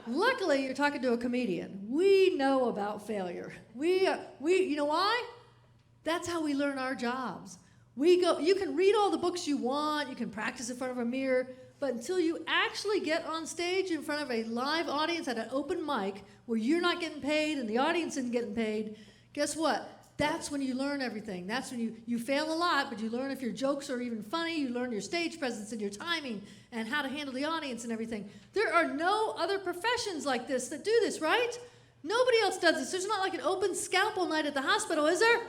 Luckily, you're talking to a comedian. We know about failure. You know why? That's how we learn our jobs. You can read all the books you want, you can practice in front of a mirror, but until you actually get on stage in front of a live audience at an open mic where you're not getting paid and the audience isn't getting paid, guess what? That's when you learn everything. That's when you fail a lot, but you learn if your jokes are even funny, you learn your stage presence and your timing and how to handle the audience and everything. There are no other professions like this that do this, right? Nobody else does this. There's not like an open scalpel night at the hospital, is there?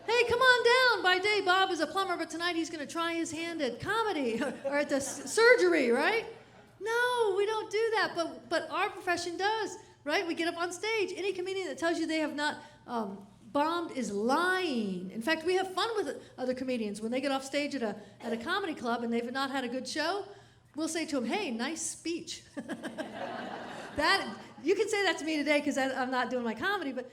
Hey, come on down. By day, Bob is a plumber, but tonight he's going to try his hand at comedy or at the surgery, right? No, we don't do that, but our profession does, right? We get up on stage. Any comedian that tells you they have not bombed is lying. In fact, we have fun with other comedians. When they get off stage at a comedy club and they've not had a good show, we'll say to them, hey, nice speech. You can say that to me today because I'm not doing my comedy, but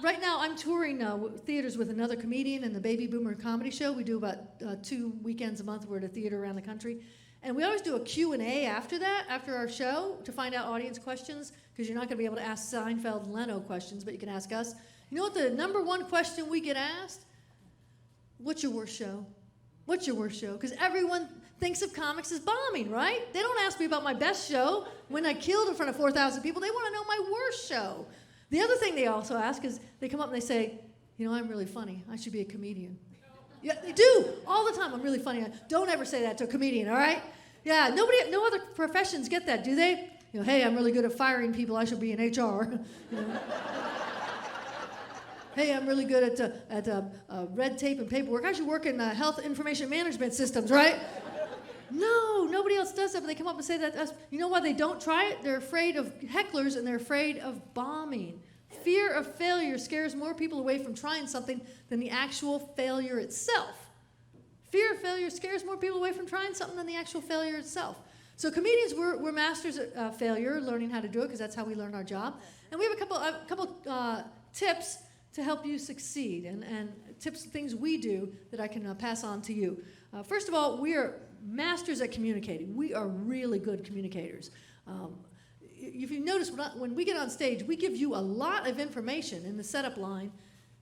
right now I'm touring theaters with another comedian in the Baby Boomer Comedy Show. We do about 2 weekends a month. We're at a theater around the country. And we always do a Q&A after our show, to find out audience questions, because you're not going to be able to ask Seinfeld and Leno questions, but you can ask us. You know what the number one question we get asked? What's your worst show? What's your worst show? Because everyone thinks of comics as bombing, right? They don't ask me about my best show when I killed in front of 4,000 people. They want to know my worst show. The other thing they also ask is they come up and they say, you know, I'm really funny. I should be a comedian. Yeah, they do all the time. I'm really funny. Don't ever say that to a comedian, all right? Yeah, no other professions get that, do they? You know, hey, I'm really good at firing people. I should be in HR. You know? Hey, I'm really good at red tape and paperwork. I should work in health information management systems, right? No, nobody else does that, but they come up and say that to us. You know why they don't try it? They're afraid of hecklers and they're afraid of bombing. Fear of failure scares more people away from trying something than the actual failure itself. Fear of failure scares more people away from trying something than the actual failure itself. So comedians, we're masters at failure, learning how to do it, because that's how we learn our job. And we have a couple tips to help you succeed, and tips and things we do that I can pass on to you. First of all, we are masters at communicating. We are really good communicators. If you notice, when we get on stage, we give you a lot of information in the setup line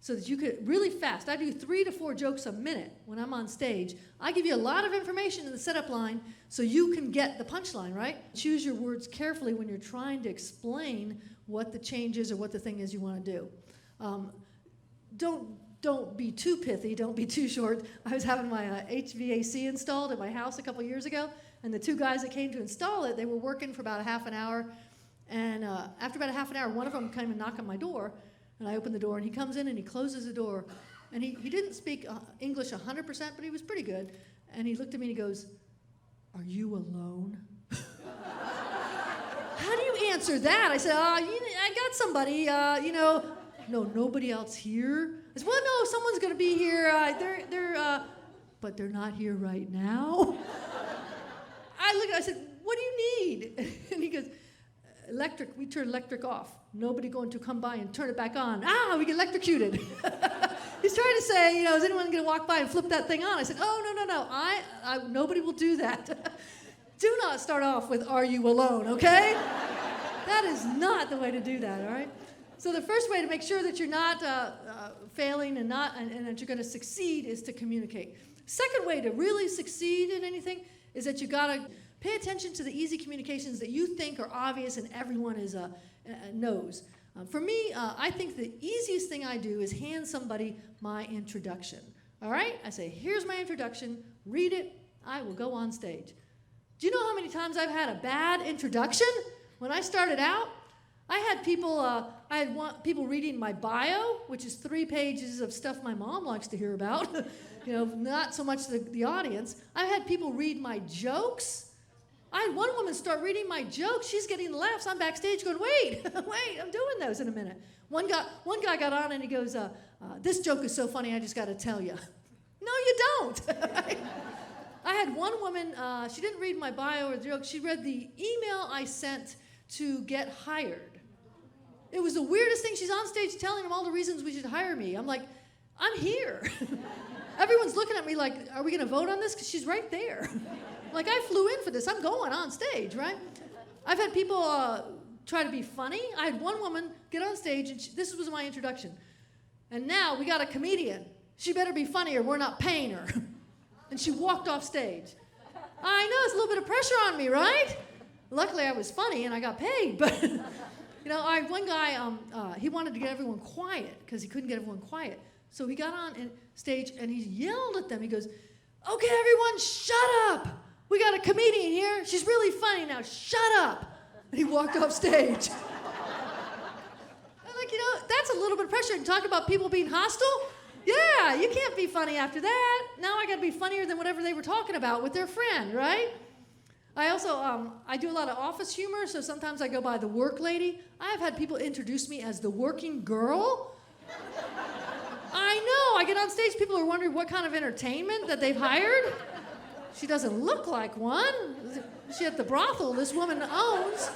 so that you could really fast. I do 3 to 4 jokes a minute when I'm on stage. I give you a lot of information in the setup line so you can get the punchline, right? Choose your words carefully when you're trying to explain what the change is or what the thing is you want to do. Don't be too pithy, don't be too short. I was having my HVAC installed at my house a couple years ago, and the 2 guys that came to install it, they were working for about a half an hour, and after about a half an hour, one of them came and knocked on my door, and I opened the door, and he comes in and he closes the door, and he didn't speak English 100%, but he was pretty good, and he looked at me and he goes, "Are you alone?" How do you answer that? I said, I got somebody, No, nobody else here? I said, well, no, someone's going to be here. But they're not here right now. I said, what do you need? And he goes, electric. We turn electric off. Nobody going to come by and turn it back on. We get electrocuted. He's trying to say, is anyone going to walk by and flip that thing on? I said, oh, no. Nobody will do that. Do not start off with, are you alone, okay? That is not the way to do that, all right? So the first way to make sure that you're not failing and that you're going to succeed is to communicate. Second way to really succeed in anything is that you got to pay attention to the easy communications that you think are obvious and everyone knows. For me, I think the easiest thing I do is hand somebody my introduction. All right? I say, here's my introduction. Read it. I will go on stage. Do you know how many times I've had a bad introduction? When I started out, I had people reading my bio, which is 3 pages of stuff my mom likes to hear about. Not so much the audience. I had people read my jokes. I had one woman start reading my jokes. She's getting the laughs. I'm backstage going, wait, I'm doing those in a minute. One guy got on and he goes, this joke is so funny, I just got to tell you. No, you don't. I had one woman, she didn't read my bio or the joke. She read the email I sent to get hired. It was the weirdest thing. She's on stage telling them all the reasons we should hire me. I'm like, I'm here. Everyone's looking at me like, are we going to vote on this? Because she's right there. Like, I flew in for this. I'm going on stage, right? I've had people try to be funny. I had one woman get on stage, and this was my introduction. And now we got a comedian. She better be funny or we're not paying her. And she walked off stage. I know, it's a little bit of pressure on me, right? Luckily, I was funny and I got paid. But, one guy, he wanted to get everyone quiet because he couldn't get everyone quiet. So he got on stage and he yelled at them. He goes, "Okay, everyone, shut up. We got a comedian here. She's really funny now. Shut up." And he walked off stage. I'm like, that's a little bit of pressure. And talk about people being hostile. Yeah, you can't be funny after that. Now I got to be funnier than whatever they were talking about with their friend, right? I also, I do a lot of office humor, so sometimes I go by the work lady. I've had people introduce me as the working girl. I know, I get on stage, people are wondering what kind of entertainment that they've hired. She doesn't look like one. She at the brothel this woman owns.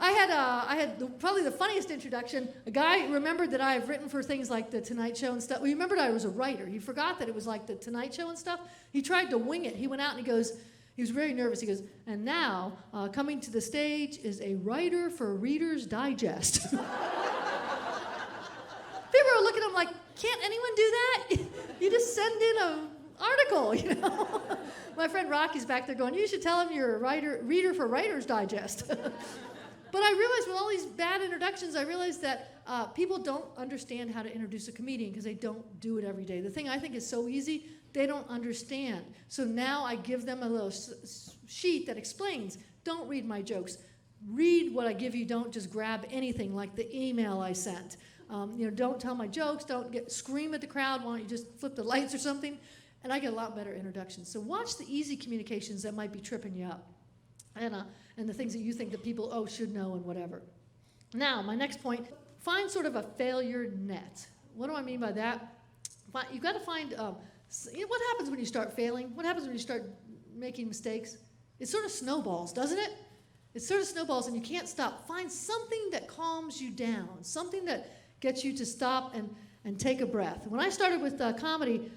I had probably the funniest introduction. A guy remembered that I have written for things like The Tonight Show and stuff. Well, he remembered I was a writer. He forgot that it was like The Tonight Show and stuff. He tried to wing it. He went out and he was very nervous. He goes, "And now, coming to the stage is a writer for Reader's Digest." People are looking at him like, can't anyone do that? You just send in an article, My friend Rocky's back there going, "You should tell him you're a reader for Writer's Digest." But I realized with all these bad introductions, I realized that people don't understand how to introduce a comedian because they don't do it every day. The thing I think is so easy, they don't understand. So now I give them a little sheet that explains, don't read my jokes. Read what I give you, don't just grab anything like the email I sent. Don't tell my jokes, don't scream at the crowd, why don't you just flip the lights or something? And I get a lot better introductions. So watch the easy communications that might be tripping you up. And the things that you think that people, should know and whatever. Now, my next point, find sort of a failure net. What do I mean by that? You've got to find, what happens when you start failing? What happens when you start making mistakes? It sort of snowballs, doesn't it? It sort of snowballs and you can't stop. Find something that calms you down, something that gets you to stop and take a breath. When I started with comedy,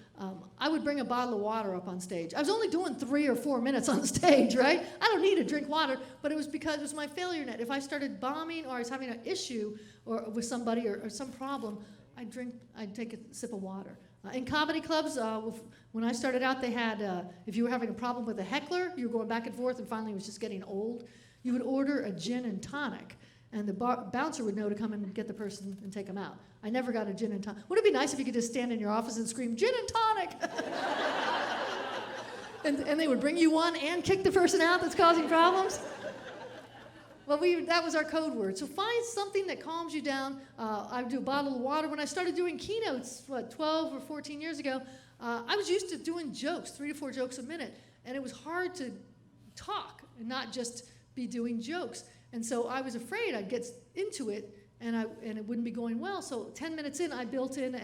I would bring a bottle of water up on stage. I was only doing 3 or 4 minutes on stage, right? I don't need to drink water, but it was because it was my failure net. If I started bombing or I was having an issue or with somebody or some problem, I'd take a sip of water. In comedy clubs, when I started out, they had, if you were having a problem with a heckler, you were going back and forth and finally it was just getting old, you would order a gin and tonic. And the bouncer would know to come and get the person and take them out. I never got a gin and tonic. Wouldn't it be nice if you could just stand in your office and scream, "Gin and tonic"? and they would bring you one and kick the person out that's causing problems? Well, that was our code word. So find something that calms you down. I would do a bottle of water. When I started doing keynotes, 12 or 14 years ago, I was used to doing jokes, 3 to 4 jokes a minute. And it was hard to talk and not just be doing jokes. And so I was afraid I'd get into it and it wouldn't be going well. So 10 minutes in, I built in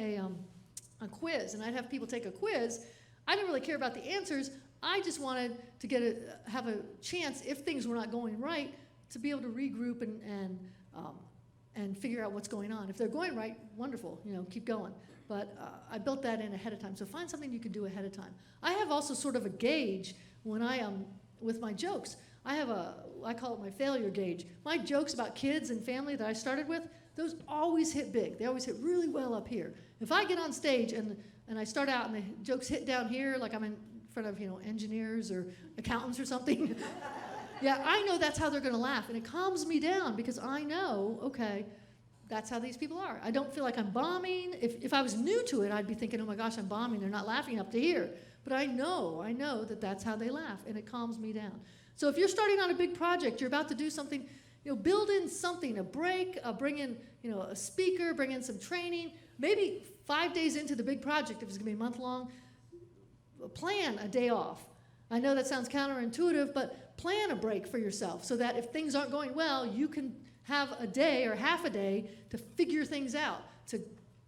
a quiz, and I'd have people take a quiz. I didn't really care about the answers. I just wanted to have a chance, if things were not going right, to be able to regroup and figure out what's going on. If they're going right, wonderful, keep going. But I built that in ahead of time. So find something you can do ahead of time. I have also sort of a gauge when I am with my jokes. I call it my failure gauge. My jokes about kids and family that I started with, those always hit big. They always hit really well up here. If I get on stage and I start out and the jokes hit down here, like I'm in front of engineers or accountants or something, yeah, I know that's how they're going to laugh. And it calms me down because I know, okay, that's how these people are. I don't feel like I'm bombing. If I was new to it, I'd be thinking, oh my gosh, I'm bombing. They're not laughing up to here. But I know that that's how they laugh, and it calms me down. So if you're starting on a big project, you're about to do something, build in something, a break, bring in, a speaker, bring in some training. Maybe 5 days into the big project, if it's going to be a month long, plan a day off. I know that sounds counterintuitive, but plan a break for yourself so that if things aren't going well, you can have a day or half a day to figure things out, to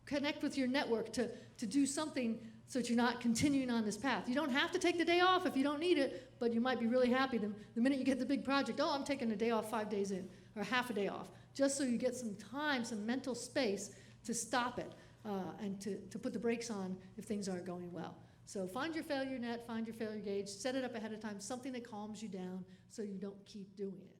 connect with your network, to do something so that you're not continuing on this path. You don't have to take the day off if you don't need it, but you might be really happy the minute you get the big project, I'm taking a day off 5 days in, or half a day off, just so you get some time, some mental space to stop it and to put the brakes on if things aren't going well. So find your failure net, find your failure gauge, set it up ahead of time, something that calms you down so you don't keep doing it.